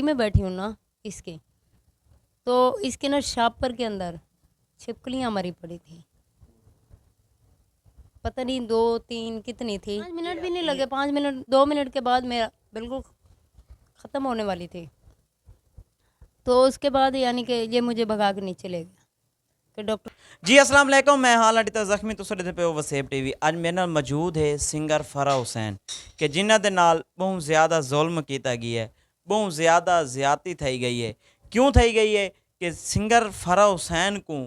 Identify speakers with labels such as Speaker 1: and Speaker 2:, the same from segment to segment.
Speaker 1: में बैठी हूँ ना इसके, तो इसके ना शापर के अंदर छिपकलियाँ मरी पड़ी थी। पता नहीं 2-3 कितनी थी, 5 मिनट भी नहीं लगे, 5 मिनट 2 मिनट के बाद मेरा बिल्कुल ख़त्म होने वाली थी। तो उसके बाद यानी कि ये मुझे भगा के नीचे ले गया कि डॉक्टर।
Speaker 2: जी अस्सलाम वालेकुम, मैं हाल अडी तक ਜ਼ਖਮੀ ਤੁਸੀਂ ਦੇ ਪਿਓ ਵਸੇਬ ਟੀਵੀ। ਅੱਜ ਮੇਰੇ ਨਾਲ ਮੌਜੂਦ ਹੈ ਸਿੰਗਰ ਫਰਾ ਹੁਸੈਨ ਕਿ ਜਿਨ੍ਹਾਂ ਦੇ ਨਾਲ ਬਹੁਤ ਜ਼ਿਆਦਾ ਜ਼ੁਲਮ ਕੀਤਾ ਗਿਆ ਹੈ, ਬਹੁਤ ਜ਼ਿਆਦਾ ਜ਼ਿਆਦਤੀ થઈ ਗਈ ਹੈ। ਕਿਉਂ થઈ ਗਈ ਹੈ ਕਿ ਸਿੰਗਰ ਫਰਾ ਹੁਸੈਨ को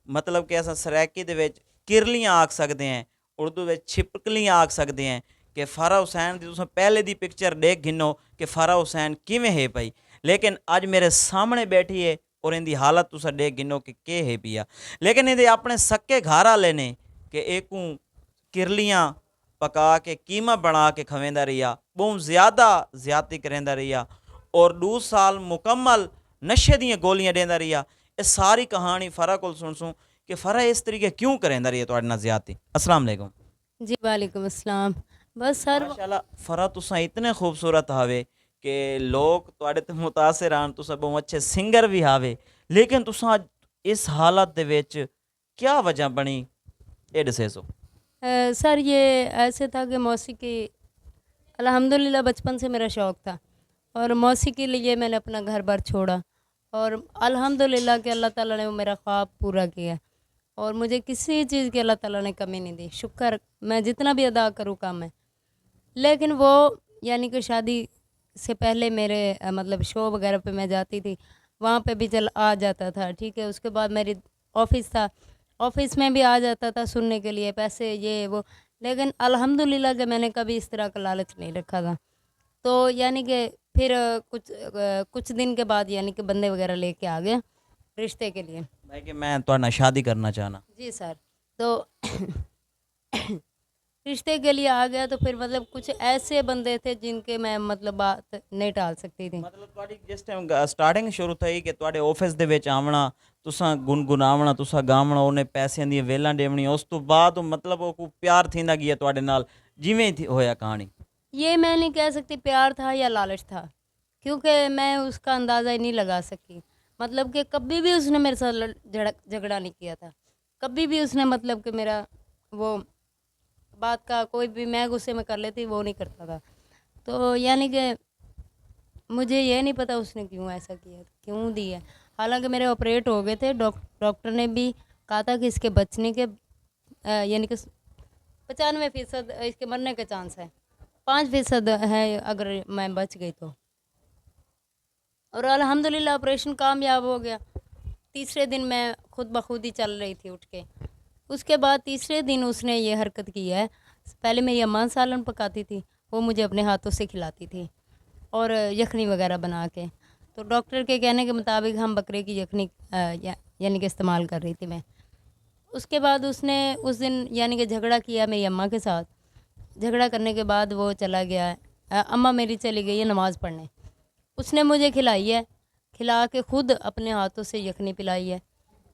Speaker 2: मतलब कि असां सराइकी दे विच किरलियां आख सकते हैं, उर्दू में छिपकलियां आख सकते हैं कि फरा हुसैन की तुस पहले दी पिक्चर देख गिनो कि फरा हुसैन किवें है पई, लेकिन अज मेरे सामने बैठी है और इनकी हालत तुस देख गिनो कि है पिया। लेकिन ये अपने सक्के घर वाले ने कि एक किरलियां पका के कीमा बना के खवेंदा रहा, बहुत ज़्यादा ज्यादती करेंदा रहा और 2 साल मुकम्मल नशे दी गोलियां देंदा रहा। ये सारी कहानी फरा को सुनसूँ कि फरा इस तरीके क्यों करेंदा रही तुहाडे नाल ज्यादती। अस्सलाम वालेकुम
Speaker 1: जी वालेकुम अस्सलाम। बस सर
Speaker 2: माशाल्लाह फरा तुसा इतने खूबसूरत हावे कि लोग तुहाडे ते मुतासिर आन, तुसा बहुत अच्छे सिंगर भी हावे, लेकिन तुसा इस हालत दे विच क्या वजह बनी ये दसेसो।
Speaker 1: सर ये ऐसे था कि मौसीकी अल्हम्दुलिल्लाह बचपन से मेरा शौक़ था और मौसीकी के लिए मैंने अपना घर बार छोड़ा और अल्हम्दुलिल्लाह कि अल्लाह ताला ने वो मेरा ख्वाब पूरा किया और मुझे किसी चीज़ की अल्लाह ताला ने कमी नहीं दी। शुक्र मैं जितना भी अदा करूँ कम है। लेकिन वो यानी कि शादी से पहले मेरे मतलब शो वगैरह पे मैं जाती थी, वहाँ पे भी चल आ जाता था, ठीक है। उसके बाद मेरी ऑफ़िस था, ऑफ़िस में भी आ जाता था सुनने के लिए पैसे ये वो। लेकिन अल्हम्दुलिल्लाह कि मैंने कभी इस तरह का लालच नहीं रखा था। तो यानी कि फिर कुछ दिन के बाद यानी कि बंदे वगैरह लेके आ गए रिश्ते के लिए।
Speaker 2: भाई कि मैं तुहाडे नाल शादी करना चाहना।
Speaker 1: जी सर। तो रिश्ते के लिए आ गया तो फिर मतलब कुछ ऐसे बंदे थे जिनके मैं मतलब बात नहीं टाल सकती थी।
Speaker 2: मतलब तुहाडी जिस टाइम स्टार्टिंग शुरू थई कि तुहाडे ऑफिस दे विच आवना, तुसां गुनगुनावना, तुसां गावना, उन्हें पैसिਆਂ ਦੀਆਂ ਵੇਲਾਂ ਦੇਵਣੀਆਂ, ਉਸ ਤੋਂ ਬਾਅਦ मतलब ਉਹ प्यार थींदा गया तुहाडे नाल जिवें थी होया कहानी।
Speaker 1: ये मैं नहीं कह सकती प्यार था या लालच था, क्योंकि मैं उसका अंदाज़ा ही नहीं लगा सकी। मतलब कि कभी भी उसने मेरे साथ झगड़ा नहीं किया था, कभी भी उसने मतलब कि मेरा वो बात का कोई भी मैं गुस्से में कर लेती वो नहीं करता था। तो यानी कि मुझे ये नहीं पता उसने क्यों ऐसा किया, क्यों दी है। हालांकि मेरे ऑपरेट हो गए थे, डॉक्टर ने भी कहा था कि इसके बचने के यानी कि 95% इसके मरने के चांस है, 5% है अगर मैं बच गई तो। और अल्हम्दुलिल्लाह ऑपरेशन कामयाब हो गया। तीसरे दिन मैं खुद ब खुद ही चल रही थी उठ के। उसके बाद तीसरे दिन उसने ये हरकत की है। पहले मेरी अम्मा सालन पकाती थी, वो मुझे अपने हाथों से खिलाती थी और यखनी वगैरह बना के। तो डॉक्टर के कहने के मुताबिक हम बकरे की यखनी यानी कि इस्तेमाल कर रही थी मैं। उसके बाद उसने उस दिन यानी कि झगड़ा किया मेरी अम्मा के साथ। झगड़ा करने के बाद वो चला गया है। अम्मा मेरी चली गई है नमाज़ पढ़ने। उसने मुझे खिलाई है, खिला के खुद अपने हाथों से यखनी पिलाई है।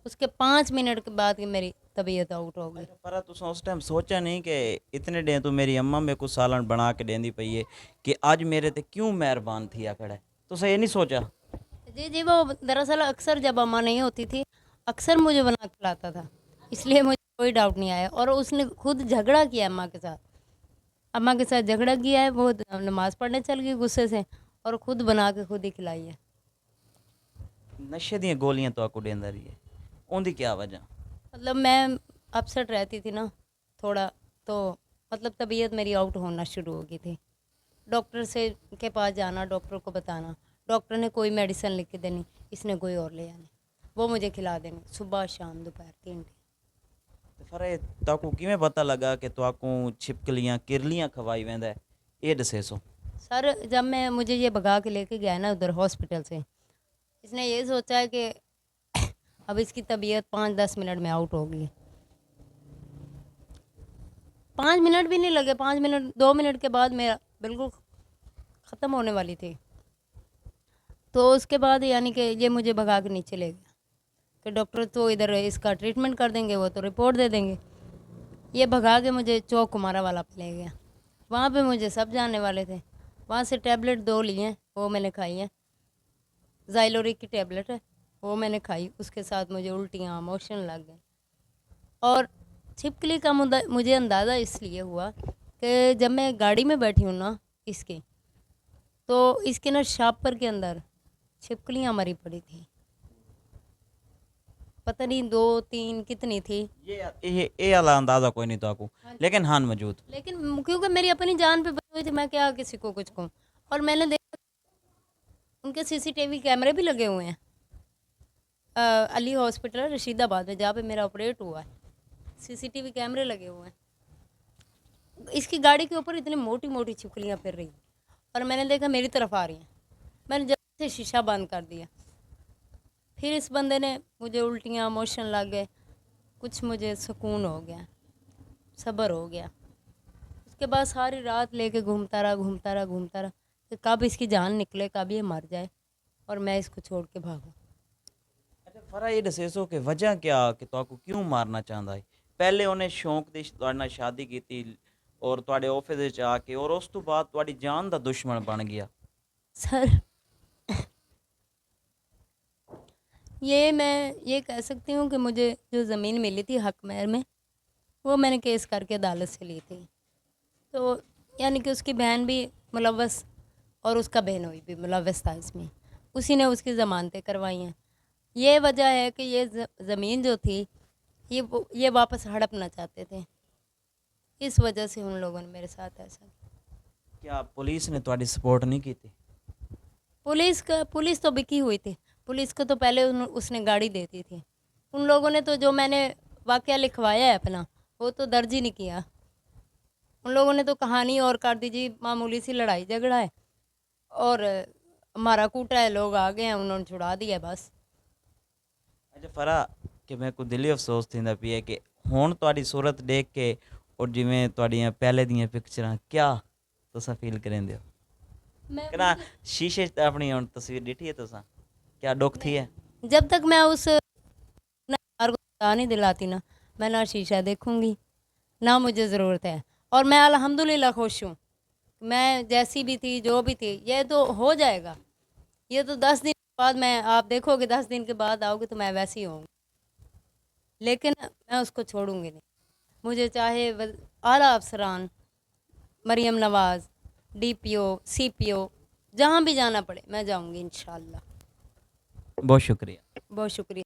Speaker 1: उसके 5 मिनट के बाद मेरी तबीयत आउट हो गई।
Speaker 2: अच्छा पर तुसां उस टाइम सोचा नहीं कि इतने डे तो मेरी अम्मा मेरे को सालन बना के देंदी पई है कि आज मेरे ते क्यों मेहरबान थिया खड़ा है, तुसां ये नहीं सोचा।
Speaker 1: जी जी, वो दरअसल अक्सर जब अम्मा नहीं होती थी अक्सर मुझे बना के लाता था, इसलिए मुझे कोई डाउट नहीं आया। और उसने खुद झगड़ा किया अम्मा के साथ, अम्मा के साथ झगड़ा किया है। वो नमाज़ पढ़ने चल गई गुस्से से और खुद बना के खुद ही खिलाई है।
Speaker 2: नशे दी गोलियां तो आपको देंदा रही है, उनकी क्या वजह।
Speaker 1: मतलब मैं अपसेट रहती थी ना थोड़ा, तो मतलब तबीयत मेरी आउट होना शुरू हो गई थी। डॉक्टर से के पास जाना, डॉक्टर को बताना, डॉक्टर ने कोई मेडिसिन लिख के देनी, इसने कोई और ले आनी, वो मुझे खिला देनी सुबह शाम दोपहर 3 टाइम।
Speaker 2: तो फिर ये ताकू किवें पता लगा कि ताकू छिपकलियां किरलियां खवाई वेंदा है, ये दसेसो।
Speaker 1: सर जब मैं मुझे ये भगा के लेके गया ना उधर हॉस्पिटल से, इसने ये सोचा है कि अब इसकी तबीयत 5-10 मिनट में आउट होगी। 5 मिनट भी नहीं लगे, 5 मिनट 2 मिनट के बाद मेरा बिल्कुल ख़त्म होने वाली थी। तो उसके बाद यानी कि ये मुझे भगा के नीचे ले गया कि डॉक्टर तो इधर इसका ट्रीटमेंट कर देंगे, वो तो रिपोर्ट दे देंगे। ये भगा के मुझे चौक कुमारा वाला पे ले गया। वहाँ पे मुझे सब जानने वाले थे। वहाँ से टैबलेट 2 लिए हैं, वो मैंने खाई हैं। ज़ाइलोरिक की टेबलेट है, वो मैंने खाई, उसके साथ मुझे उल्टियाँ, मोशन लग गए। और छिपकली का मुझे अंदाज़ा इसलिए हुआ कि जब मैं गाड़ी में बैठी हूँ ना इसके, तो इसके ना शापर के अंदर छिपकलियाँ मरी पड़ी थी। पता नहीं 2-3 कितनी थी।
Speaker 2: ये वाला अंदाजा कोई नहीं तो आपको, लेकिन हाँ मौजूद।
Speaker 1: लेकिन क्योंकि मेरी अपनी जान पे बनी हुई थी, मैं क्या किसी को कुछ कहूँ। और मैंने देखा उनके सीसीटीवी कैमरे भी लगे हुए हैं अली हॉस्पिटल रशीदाबाद में, जहाँ पे मेरा ऑपरेट हुआ है, सीसीटीवी कैमरे लगे हुए हैं। इसकी गाड़ी के ऊपर इतनी मोटी मोटी छिपकलियाँ फिर रही और मैंने देखा मेरी तरफ आ रही हैं। मैंने जल्दी से शीशा बंद कर दिया। फिर इस बंदे ने, मुझे उल्टियाँ, मोशन लग गए, कुछ मुझे सुकून हो गया, सब्र हो गया। उसके बाद सारी रात लेके घूमता रहा कि कब इसकी जान निकले, कब ये मर जाए और मैं इसको छोड़ के भागूं।
Speaker 2: अच्छा फरा ये दसेसो कि वजह क्या कि आपको क्यों मारना चाहता है? पहले उन्हें शौक ਦੀ ਤੁਹਾਡੇ ਨਾਲ शादी ਕੀਤੀ और ਤੁਹਾਡੇ ਆਫਿਸ ਵਿੱਚ ਆ ਕੇ और ਉਸ ਤੋਂ ਬਾਅਦ ਤੁਹਾਡੀ ਜਾਨ ਦਾ ਦੁਸ਼ਮਣ ਬਣ ਗਿਆ।
Speaker 1: सर, ये मैं ये कह सकती हूँ कि मुझे जो ज़मीन मिली थी हक महर में, वो मैंने केस करके अदालत से ली थी। तो यानी कि उसकी बहन भी मुलव्वस और उसका बहनोई भी मुलव्वस था इसमें, उसी ने उसकी ज़मानतें करवाई हैं। ये वजह है कि ये ज़मीन जो थी ये वापस हड़पना चाहते थे, इस वजह से उन लोगों ने मेरे साथ ऐसा किया।
Speaker 2: क्या पुलिस ने ਤੁਹਾਡੀ सपोर्ट नहीं की थी?
Speaker 1: पुलिस तो बिकी हुई थी। पुलिस को तो पहले उसने गाड़ी देती थी। उन लोगों ने तो जो मैंने वाकया लिखवाया है अपना, वो तो दर्ज ही नहीं किया। उन लोगों ने तो कहानी और कर दी जी, मामूली सी लड़ाई झगड़ा है और हमारा कूटा है, लोग आ गए हैं, उन्होंने छुड़ा दिया बस।
Speaker 2: अच्छा फरा कि मैं कुछ दिली अफसोस थींदा पई है कि ਹੁਣ ਤੁਹਾਡੀ ਸੂਰਤ ਦੇਖ ਕੇ और ਜਿਵੇਂ ਤੁਹਾਡੀਆਂ ਪਹਿਲੇ ਦੀਆਂ ਪਿਕਚਰਾਂ क्या तुसा फील करेंदे हो?
Speaker 1: मैं
Speaker 2: कि ना शीशे 'ਚ अपनी ਹੁਣ तस्वीर डिठी है तुसा, क्या दुख थी है?
Speaker 1: जब तक मैं उस यार को बता नहीं दिलाती ना, मैं ना शीशा देखूंगी ना मुझे ज़रूरत है। और मैं अल्हम्दुलिल्लाह खुश हूँ, मैं जैसी भी थी जो भी थी, ये तो हो जाएगा। ये तो 10 दिन बाद, मैं आप देखोगे 10 दिन के बाद आओगे तो मैं वैसी होऊंगी, लेकिन मैं उसको छोड़ूंगी नहीं। मुझे चाहे आला अफसरान, मरियम नवाज़, डीपीओ, सीपीओ, जहाँ भी जाना पड़े मैं जाऊंगी इंशाल्लाह।
Speaker 2: बहुत शुक्रिया।
Speaker 1: बहुत शुक्रिया।